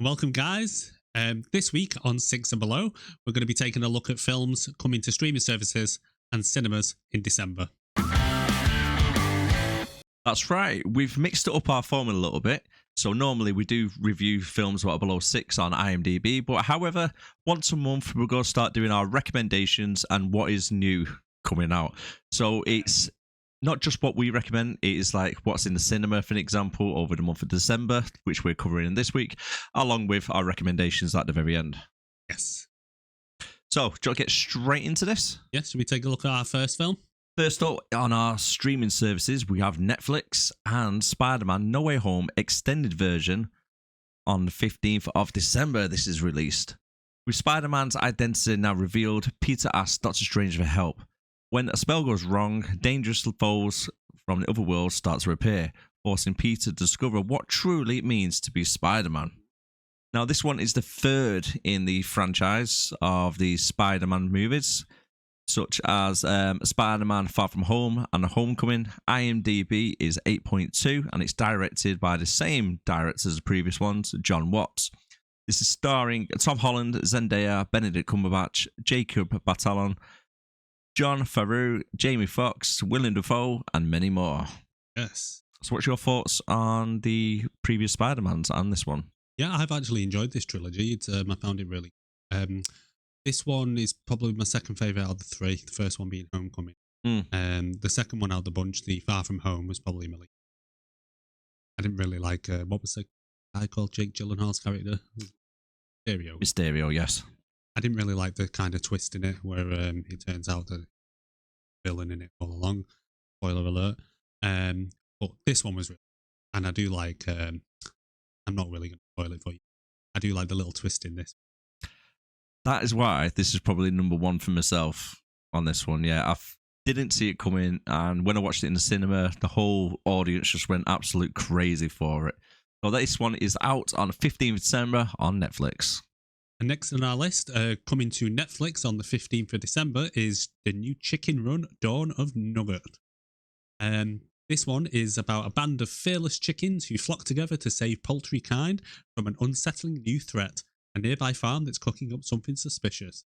Welcome, guys. This week on Six and Below, we're going to be taking a look at films coming to streaming services and cinemas in December. That's right. We've mixed it up our formula a little bit. So normally we do review films that are below 6 on IMDB, but however, once a month we're going to start doing our recommendations and what is new coming out. So it's not just what we recommend, it is like what's in the cinema, for an example, over the month of December, which we're covering in this week, along with our recommendations at the very end. Yes. So, do you want to get straight into this? Yes, should we take a look at our first film? First up, on our streaming services, we have Netflix and Spider-Man No Way Home extended version on the 15th of December. This is released. With Spider-Man's identity now revealed, Peter asks Doctor Strange for help. When a spell goes wrong, dangerous foes from the other world start to appear, forcing Peter to discover what truly it means to be Spider-Man. Now, this one is the third in the franchise of the Spider-Man movies, such as Spider-Man Far From Home and Homecoming. IMDb is 8.2, and it's directed by the same director as the previous ones, John Watts. This is starring Tom Holland, Zendaya, Benedict Cumberbatch, Jacob Batalon, John Favreau, Jamie Foxx, Willem Dafoe, and many more. Yes. So what's your thoughts on the previous Spider-Mans and this one? Yeah, I've actually enjoyed this trilogy. I found it really... This one is probably my second favourite out of the three, the first one being Homecoming. The second one out of the bunch, the Far From Home, was probably my least. I didn't really like, what was the guy called Jake Gyllenhaal's character? Mysterio, yes. I didn't really like the kind of twist in it where it turns out that villain in it all along. Spoiler alert. But this one was really, and I do like, I'm not really going to spoil it for you. I do like the little twist in this. That is why this is probably number one for myself on this one. Yeah, I didn't see it coming, and when I watched it in the cinema, the whole audience just went absolute crazy for it. So this one is out on the 15th of December on Netflix. And next on our list, coming to Netflix on the 15th of December, is the new Chicken Run Dawn of Nugget. This one is about a band of fearless chickens who flock together to save poultry kind from an unsettling new threat. A nearby farm that's cooking up something suspicious.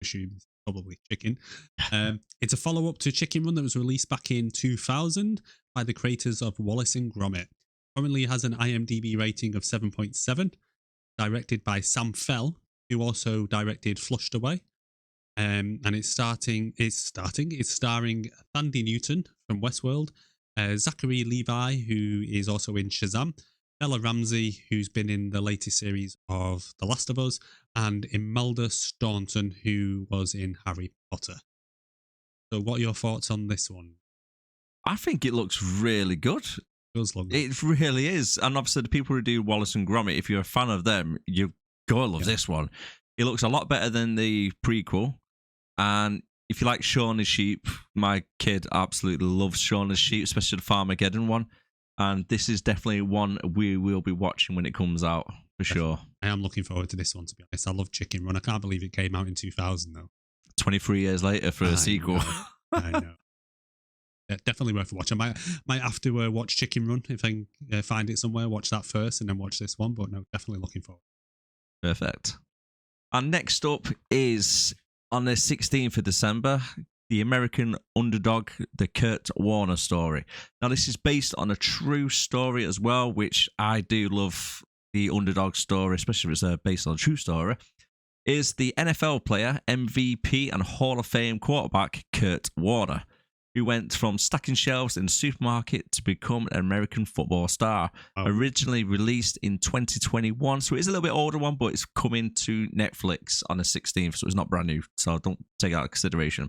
I assume it's probably chicken. It's a follow-up to Chicken Run that was released back in 2000 by the creators of Wallace and Gromit. Currently has an IMDb rating of 7.7, directed by Sam Fell, who also directed Flushed Away. And it's starring Thandie Newton from Westworld, Zachary Levi, who is also in Shazam, Bella Ramsey, who's been in the latest series of The Last of Us, and Imelda Staunton, who was in Harry Potter. So what are your thoughts on this one? I think it looks really good. It really is. And obviously the people who do Wallace and Gromit, if you're a fan of them, you're going to love this one. It looks a lot better than the prequel. And if you like Shaun the Sheep, my kid absolutely loves Shaun the Sheep, especially the Farmageddon one. And this is definitely one we will be watching when it comes out, for sure. I am looking forward to this one, to be honest. I love Chicken Run. I can't believe it came out in 2000, though. 23 years later for a sequel. I know. Yeah, definitely worth a watch. I might have to watch Chicken Run if I can find it somewhere, watch that first, and then watch this one. But no, definitely looking forward. Perfect. And next up is, on the 16th of December, the American Underdog, the Kurt Warner story. Now, this is based on a true story as well, which I do love the Underdog story, especially if it's based on a true story, is the NFL player, MVP, and Hall of Fame quarterback, Kurt Warner, who went from stacking shelves in the supermarket to become an American football star. Originally released in 2021, so it is a little bit older one, but it's coming to Netflix on the 16th, so it's not brand new, so don't take that into consideration.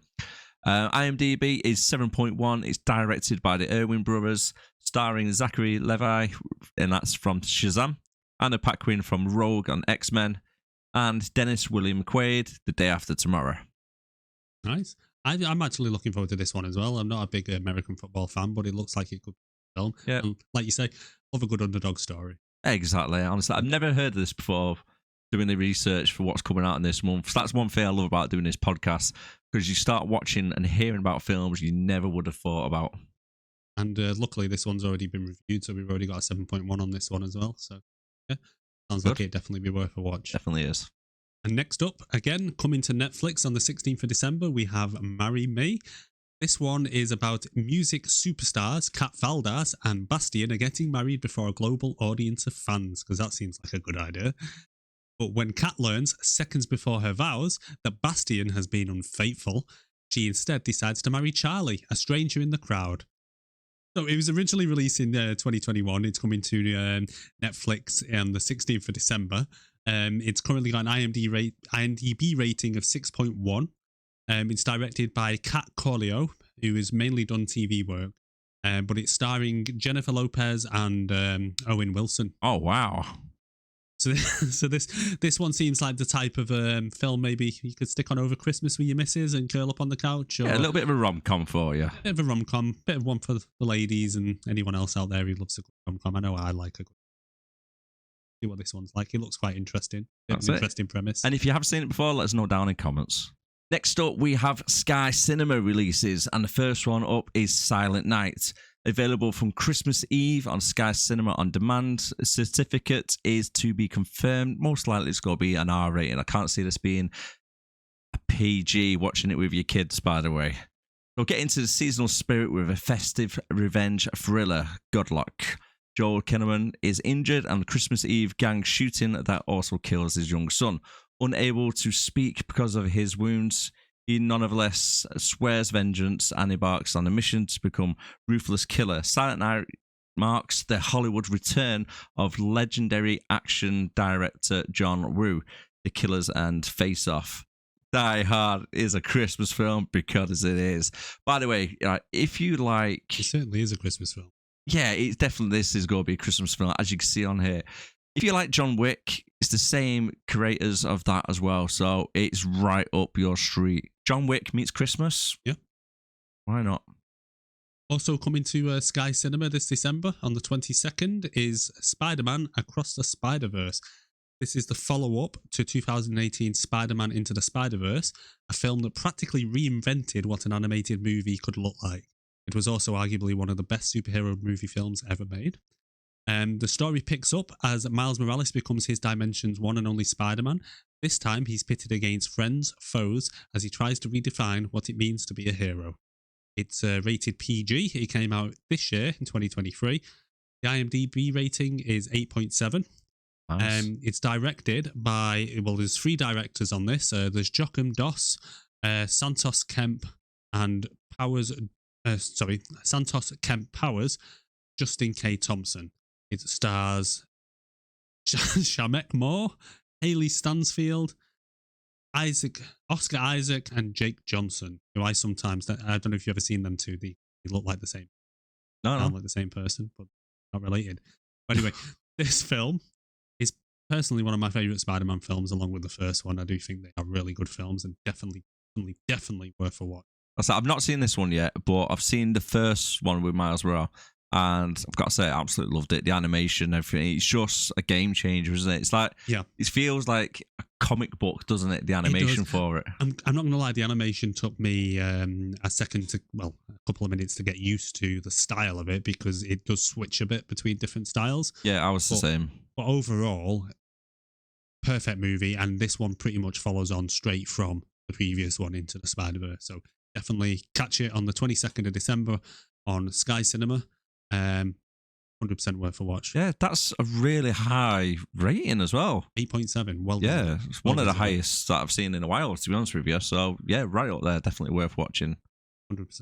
IMDb is 7.1. It's directed by the Irwin brothers, starring Zachary Levi, and that's from Shazam, Anna Paquin from Rogue and X-Men, and Dennis William Quaid, The Day After Tomorrow. Nice. I'm actually looking forward to this one as well. I'm not a big American football fan, but it looks like it could be a film. Yeah. And like you say, love a good underdog story. Exactly. Honestly, I've never heard of this before doing the research for what's coming out in this month. So that's one thing I love about doing this podcast, because you start watching and hearing about films you never would have thought about. And luckily, this one's already been reviewed, so we've already got a 7.1 on this one as well. So, yeah, Sounds like it'd definitely be worth a watch. Definitely is. And next up, again, coming to Netflix on the 16th of December, we have Marry Me. This one is about music superstars Kat Valdez and Bastien are getting married before a global audience of fans, because that seems like a good idea. But when Kat learns, seconds before her vows, that Bastien has been unfaithful, she instead decides to marry Charlie, a stranger in the crowd. So it was originally released in 2021. It's coming to Netflix on the 16th of December. It's currently got an IMDb rating of 6.1. It's directed by Kat Corleo, who has mainly done TV work, but it's starring Jennifer Lopez and Owen Wilson. Oh, wow. So this one seems like the type of film maybe you could stick on over Christmas with your missus and curl up on the couch. Or Yeah, a little bit of a rom-com for you. Bit of a rom-com, bit of one for the ladies and anyone else out there who loves a good rom-com. I know I like a good. See what this one's like. It looks quite interesting. That's an it. Interesting premise. And if you have seen it before, let us know down in comments. Next up, we have Sky Cinema releases, and the first one up is Silent Night. Available from Christmas Eve on Sky Cinema on demand. Certificate is to be confirmed. Most likely it's going to be an R rating. I can't see this being a PG, watching it with your kids, by the way. We'll get into the seasonal spirit with a festive revenge thriller, Godluck. Joel Kinnaman is injured and the Christmas Eve gang shooting that also kills his young son. Unable to speak because of his wounds, he nonetheless swears vengeance and embarks on a mission to become ruthless killer. Silent Night marks the Hollywood return of legendary action director John Woo, The Killers and Face Off. Die Hard is a Christmas film because it is. By the way, if you like... It certainly is a Christmas film. Yeah, it's definitely, this is going to be a Christmas film, as you can see on here. If you like John Wick, it's the same creators of that as well, so it's right up your street. John Wick meets Christmas? Yeah. Why not? Also coming to Sky Cinema this December on the 22nd is Spider-Man Across the Spider-Verse. This is the follow-up to 2018 Spider-Man Into the Spider-Verse, a film that practically reinvented what an animated movie could look like. It was also arguably one of the best superhero movie films ever made. The story picks up as Miles Morales becomes his dimension's one and only Spider-Man. This time, he's pitted against friends, foes, as he tries to redefine what it means to be a hero. It's rated PG. It came out this year in 2023. The IMDb rating is 8.7. Nice. It's directed by, well, there's 3 directors on this. There's Joachim Doss, Santos Kemp, and Santos Kemp Powers, Justin K. Thompson. It stars Shamek Moore, Haley Stansfield, Oscar Isaac, and Jake Johnson, who I don't know if you've ever seen them two. They look like the same. Sound like the same person, but not related. But anyway, this film is personally one of my favourite Spider-Man films, along with the first one. I do think they are really good films and definitely worth a watch. I've not seen this one yet, but I've seen the first one with Miles Morales, and I've got to say, I absolutely loved it. The animation, everything. It's just a game changer, isn't it? It's like, it feels like a comic book, doesn't it? The animation for it. I'm not going to lie, the animation took me a couple of minutes to get used to the style of it, because it does switch a bit between different styles. Yeah, I was the same. But overall, perfect movie, and this one pretty much follows on straight from the previous one, Into the Spider-Verse. So definitely catch it on the 22nd of December on Sky Cinema. 100% worth a watch. Yeah, that's a really high rating as well. 8.7. Well, yeah, it's one of the highest that I've seen in a while, to be honest with you. So yeah, right up there, definitely worth watching. 100%.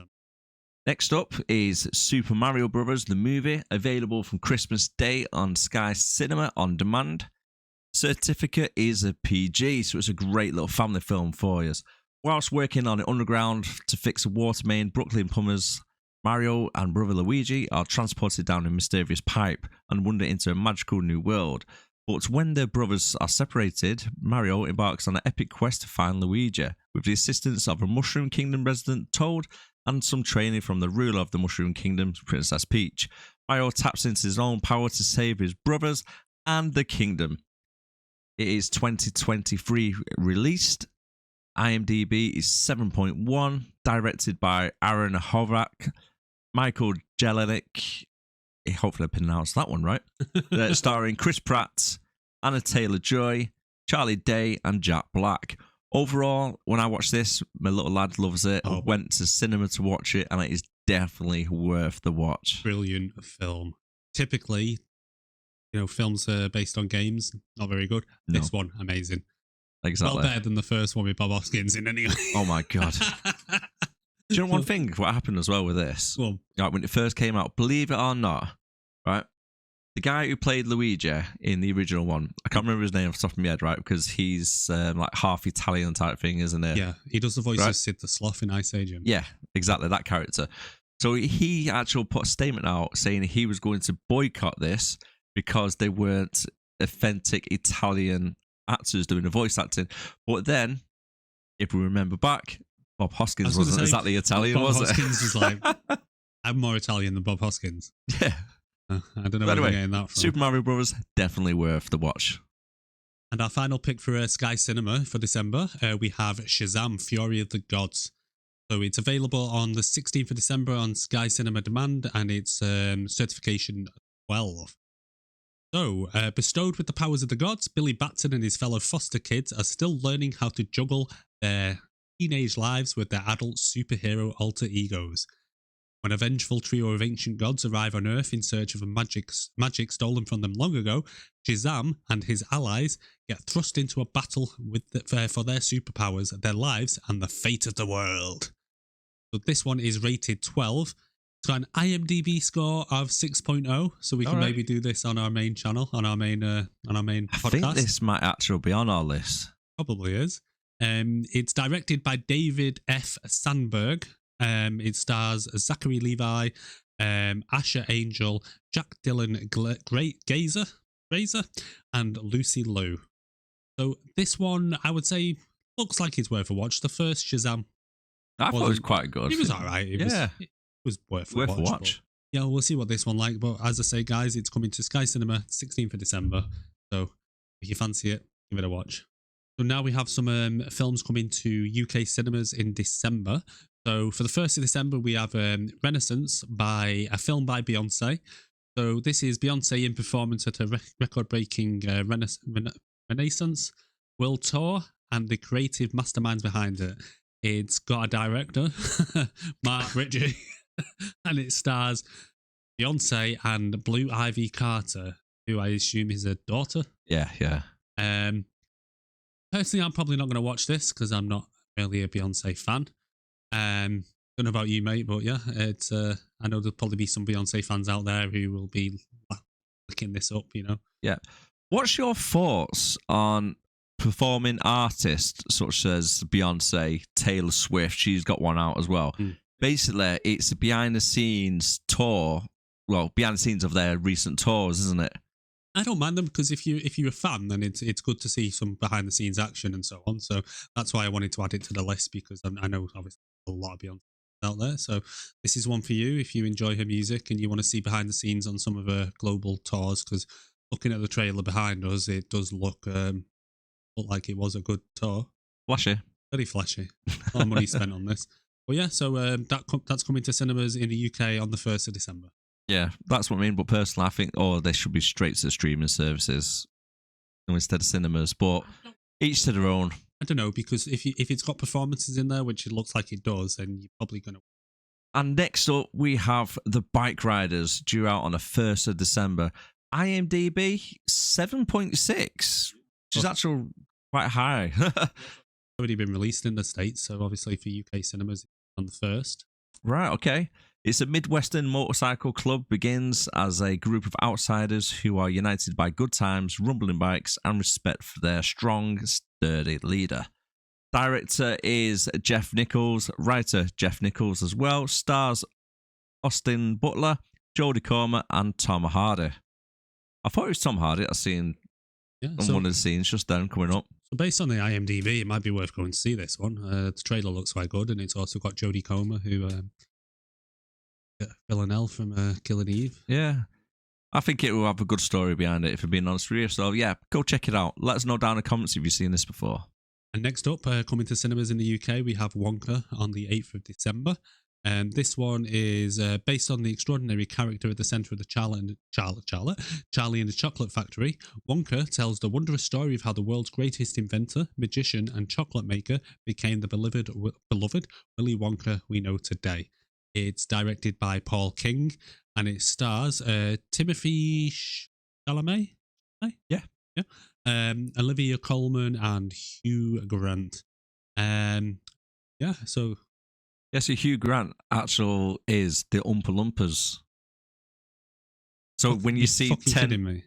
Next up is Super Mario Bros. The movie, available from Christmas Day on Sky Cinema on demand. Certificate is a PG, so it's a great little family film for you. Whilst working on the underground to fix a water main, Brooklyn plumbers Mario and brother Luigi are transported down a mysterious pipe and wander into a magical new world. But when their brothers are separated, Mario embarks on an epic quest to find Luigi, with the assistance of a Mushroom Kingdom resident Toad and some training from the ruler of the Mushroom Kingdom, Princess Peach. Mario taps into his own power to save his brothers and the kingdom. It is 2023 released. IMDb is 7.1, directed by Aaron Horvath, Michael Jelenic, hopefully I pronounced that one right, starring Chris Pratt, Anna Taylor-Joy, Charlie Day, and Jack Black. Overall, when I watched this, my little lad loves it. I went to cinema to watch it, and it is definitely worth the watch. Brilliant film. Typically, films based on games, not very good. No. This one, amazing. Exactly. Well better than the first one with Bob Hoskins in anyway. Oh my God. Do you know one thing? What happened as well with this? Well, Like when it first came out, believe it or not, right? The guy who played Luigi in the original one, I can't remember his name off the top of my head, right? Because he's like half Italian type thing, isn't it? yeah, he does the voice Right. of Sid the Sloth in Ice Age. Yeah, exactly, that character. So he actually put a statement out saying he was going to boycott this because they weren't authentic Italian actors doing the voice acting. But then, if we remember back, Bob Hoskins wasn't exactly Italian, Bob was Hoskins it? was like, I'm more Italian than Bob Hoskins. Yeah. I don't know By the where way, I'm getting that from. Super Mario Brothers, definitely worth the watch. And our final pick for Sky Cinema for December, we have Shazam, Fury of the Gods. So it's available on the 16th of December on Sky Cinema Demand, and it's certification 12. So, bestowed with the powers of the gods, Billy Batson and his fellow foster kids are still learning how to juggle their teenage lives with their adult superhero alter egos. When a vengeful trio of ancient gods arrive on Earth in search of a magic stolen from them long ago, Shazam and his allies get thrust into a battle for their superpowers, their lives, and the fate of the world. So this one is rated 12. It's got an IMDB score of 6.0, so we can maybe do this on our main channel, on our main podcast. I think this might actually be on our list. Probably is. It's directed by David F. Sandberg. It stars Zachary Levi, Asher Angel, Jack Dylan Grazer, and Lucy Liu. So this one, I would say, looks like it's worth a watch. The first Shazam, I thought it was quite good. it was all right. It was worth a watch. Yeah, we'll see what this one like. But as I say, guys, it's coming to Sky Cinema 16th of December. So if you fancy it, give it a watch. So now we have some films coming to UK cinemas in December. So for the 1st of December, we have Renaissance, a film by Beyonce. So this is Beyonce in performance at a record-breaking Renaissance World Tour and the creative masterminds behind it. It's got a director, Mark Ritchie, and it stars Beyonce and Blue Ivy Carter, who I assume is her daughter. Yeah. Personally, I'm probably not going to watch this because I'm not really a Beyonce fan. Don't know about you, mate, but yeah, it's. I know there'll probably be some Beyonce fans out there who will be looking this up. Yeah. What's your thoughts on performing artists such as Beyonce, Taylor Swift? She's got one out as well. Basically, it's a behind the scenes tour. Well, behind the scenes of their recent tours, isn't it? I don't mind them because if you're a fan, then it's good to see some behind the scenes action and so on. So that's why I wanted to add it to the list, because I know obviously a lot of Beyonce out there. So this is one for you if you enjoy her music and you want to see behind the scenes on some of her global tours. Because looking at the trailer behind us, it does look like it was a good tour. Flashy. Very flashy. A lot of money spent on this. But yeah, so that's coming to cinemas in the UK on the 1st of December. Yeah, that's what I mean. But personally, I think, they should be straight to streaming services instead of cinemas. But each to their own. I don't know, because if it's got performances in there, which it looks like it does, then you're probably going to. And next up, we have the Bikeriders, due out on the 1st of December. IMDb 7.6, which is actually quite high. Already been released in the States, so obviously for UK cinemas on the 1st. Right, okay. It's a Midwestern motorcycle club begins as a group of outsiders who are united by good times, rumbling bikes, and respect for their strong, sturdy leader. Director is Jeff Nichols, writer Jeff Nichols as well, stars Austin Butler, Jodie Comer, and Tom Hardy. I thought it was Tom Hardy I've seen on one of the scenes just then coming up. So based on the IMDb, it might be worth going to see this one. The trailer looks quite good, and it's also got Jodie Comer, who Villanelle from Killing Eve. Yeah. I think it will have a good story behind it, if I'm being honest with you. So yeah, go check it out. Let us know down in the comments if you've seen this before. And next up, coming to cinemas in the UK, we have Wonka on the 8th of December. And this one is based on the extraordinary character at the center of the Charlie and the Chocolate Factory. Wonka tells the wondrous story of how the world's greatest inventor, magician, and chocolate maker became the beloved Willy Wonka we know today. It's directed by Paul King, and it stars Timothy Chalamet. Yeah. Olivia Colman and Hugh Grant. So Yeah, so Hugh Grant is the Oompa Loompas. So when you see 10 Oompa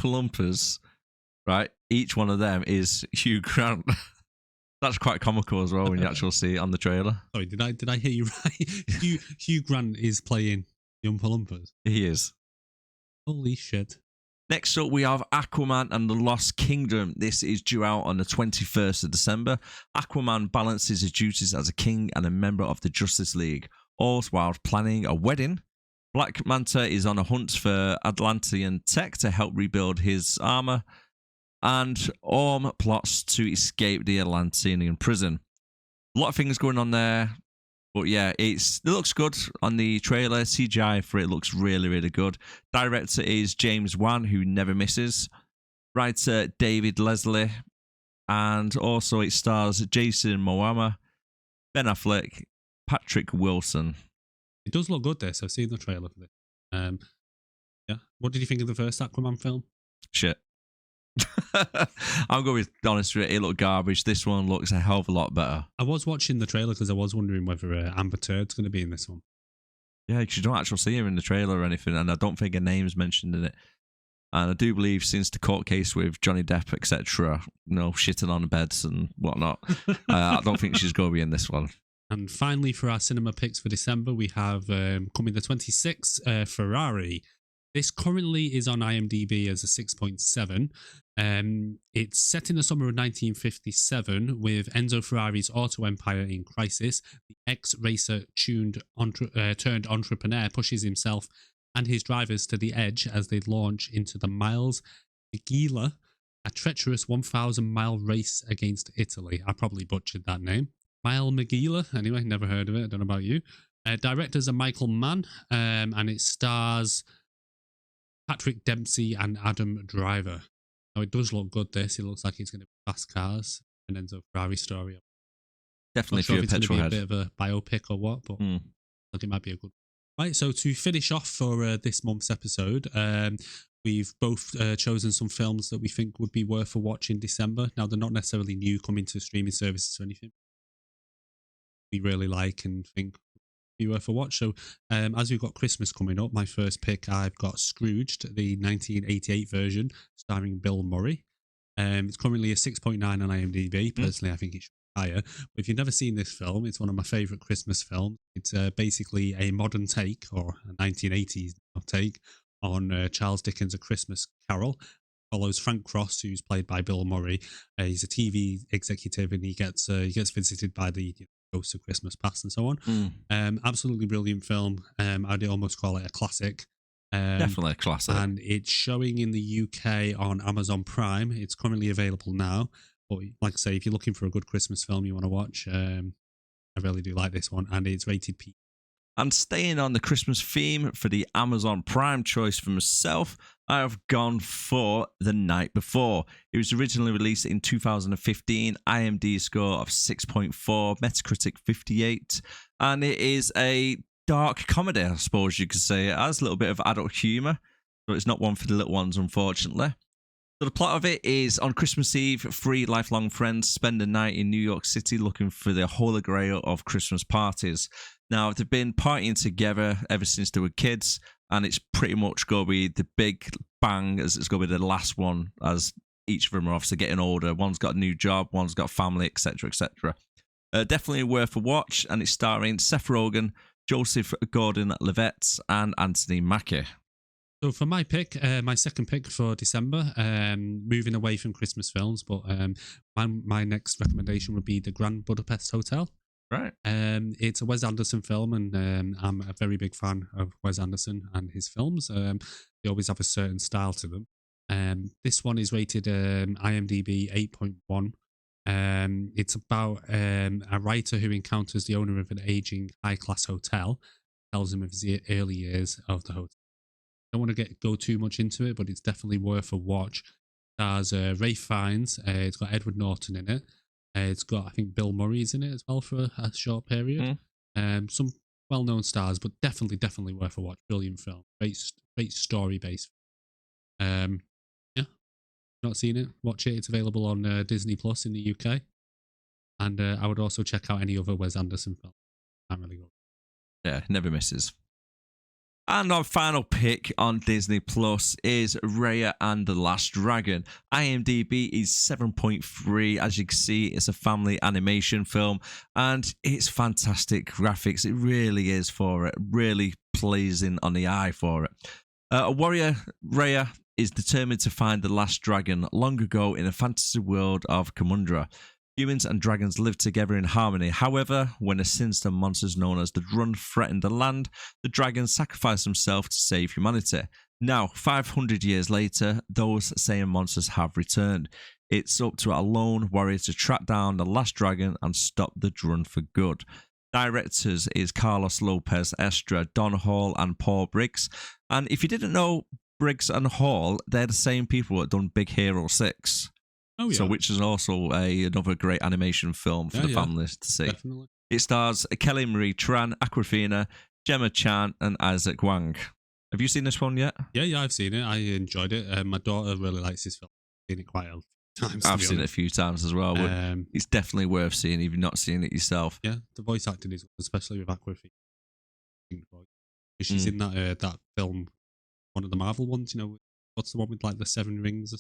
Loompas, right, each one of them is Hugh Grant. That's quite comical as well when you actually see it on the trailer. Sorry, did I hear you right? Hugh Grant is playing the Oompa Loompas. He is. Holy shit. Next up, we have Aquaman and the Lost Kingdom. This is due out on the 21st of December. Aquaman balances his duties as a king and a member of the Justice League, all while planning a wedding. Black Manta is on a hunt for Atlantean tech to help rebuild his armor, and Orm plots to escape the Atlantean prison. A lot of things going on there. But yeah, it looks good on the trailer. CGI for it looks really, really good. Director is James Wan, who never misses. Writer David Leslie. And also it stars Jason Momoa, Ben Affleck, Patrick Wilson. It does look good, this. I've seen the trailer for this. Yeah. What did you think of the first Aquaman film? Shit. I'm going to be honest with it. It looked garbage. This one looks a hell of a lot better. I was watching the trailer because I was wondering whether Amber Turd's going to be in this one. Yeah, because you don't actually see her in the trailer or anything, and I don't think her name's mentioned in it. And I do believe since the court case with Johnny Depp, etc., shitting on beds and whatnot, I don't think she's going to be in this one. And finally, for our cinema picks for December, we have coming the 26th, Ferrari. This currently is on IMDb as a 6.7. It's set in the summer of 1957 with Enzo Ferrari's auto empire in crisis. The ex-racer turned entrepreneur pushes himself and his drivers to the edge as they launch into the Miles Miglia, a treacherous 1,000-mile race against Italy. I probably butchered that name. Mile Miglia, anyway, never heard of it. I don't know about you. Directors are Michael Mann, and it stars Patrick Dempsey and Adam Driver. Now, it does look good, this. It looks like it's going to be fast cars, an Enzo Ferrari story. Definitely if it's going to be head. a bit of a biopic or what, but I think it might be a good one. Right, so to finish off for this month's episode, we've both chosen some films that we think would be worth a watch in December. Now, they're not necessarily new coming to streaming services or anything. We really like and think be worth a watch. So as we've got Christmas coming up, my first pick, I've got Scrooged, the 1988 version starring Bill Murray. It's currently a 6.9 on IMDb. Personally, I think it should be higher. But if you've never seen this film, it's one of my favourite Christmas films. It's basically a modern take, or a 1980s take, on Charles Dickens' A Christmas Carol. Follows Frank Cross, who's played by Bill Murray. He's a TV executive, and he gets visited by the Ghosts of Christmas Past and so on. Absolutely brilliant film. I'd almost call it a classic. Definitely a classic. And it's showing in the UK on Amazon Prime. It's currently available now. But like I say, if you're looking for a good Christmas film you want to watch, I really do like this one. And it's rated P. And staying on the Christmas theme for the Amazon Prime choice for myself, I have gone for The Night Before. It was originally released in 2015, IMDb score of 6.4, Metacritic 58, and it is a dark comedy, I suppose you could say. It has a little bit of adult humour, so it's not one for the little ones, unfortunately. So the plot of it is, on Christmas Eve, three lifelong friends spend a night in New York City looking for the holy grail of Christmas parties. Now, they've been partying together ever since they were kids, and it's pretty much going to be the big bang as it's going to be the last one, as each of them are obviously getting older. One's got a new job, one's got family, etc., etc. Definitely worth a watch, and it's starring Seth Rogen, Joseph Gordon-Levitt, and Anthony Mackie. So for my pick, my second pick for December, moving away from Christmas films, but my next recommendation would be The Grand Budapest Hotel. Right. It's a Wes Anderson film, and I'm a very big fan of Wes Anderson and his films. They always have a certain style to them. This one is rated IMDb 8.1. It's about a writer who encounters the owner of an aging high-class hotel, tells him of his early years of the hotel. Don't want to go too much into it, but it's definitely worth a watch. It stars Ray Fiennes. It's got Edward Norton in it. It's got, I think, Bill Murray's in it as well for a short period. Some well-known stars, but definitely worth a watch. Brilliant film. Great story-based. Yeah, not seen it, watch it. It's available on Disney Plus in the UK. And I would also check out any other Wes Anderson film. Can't really go. Yeah, never misses. And our final pick on Disney Plus is Raya and the Last Dragon. IMDb is 7.3. As you can see, it's a family animation film, and it's fantastic graphics. It really is for it. Really pleasing on the eye for it. A warrior, Raya, is determined to find the last dragon long ago in a fantasy world of Kamundra. Humans and dragons live together in harmony. However, when a sinister monster known as the Drun threatened the land, the dragon sacrificed himself to save humanity. Now, 500 years later, those same monsters have returned. It's up to a lone warrior to track down the last dragon and stop the Drun for good. Directors is Carlos Lopez Estra, Don Hall and Paul Briggs. And if you didn't know, Briggs and Hall, they're the same people that done Big Hero 6. Oh, yeah. So, which is also another great animation film for the families to see. Definitely. It stars Kelly Marie Tran, Aquafina, Gemma Chan, and Isaac Wang. Have you seen this one yet? Yeah, I've seen it. I enjoyed it. My daughter really likes this film. I've seen it quite a few times. I've seen it a few times as well. But it's definitely worth seeing if you've not seen it yourself. Yeah, the voice acting is, especially with Aquafina. She's in that film, one of the Marvel ones. You know, what's the one with like the 7 rings? Or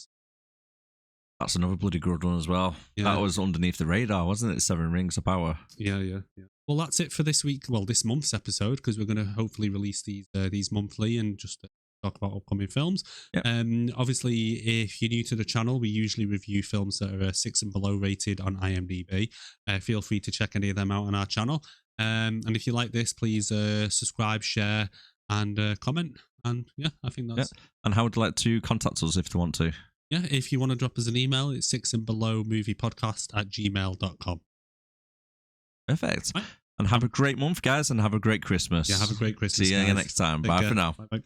That's another bloody good one as well. Yeah. That was underneath the radar, wasn't it? 7 Rings of Power. Yeah. Well, that's it for this week. Well, this month's episode, because we're going to hopefully release these monthly and just talk about upcoming films. Yep. Obviously, if you're new to the channel, we usually review films that are 6 and below rated on IMDb. Feel free to check any of them out on our channel. And if you like this, please subscribe, share, and comment. And yeah, I think that's... Yeah. And how would you like to contact us if you want to? Yeah, if you want to drop us an email, it's 6andbelowmoviepodcast@gmail.com. Perfect. Right. And have a great month, guys, and have a great Christmas. Yeah, have a great Christmas. See you again next time. Bye for now. Bye.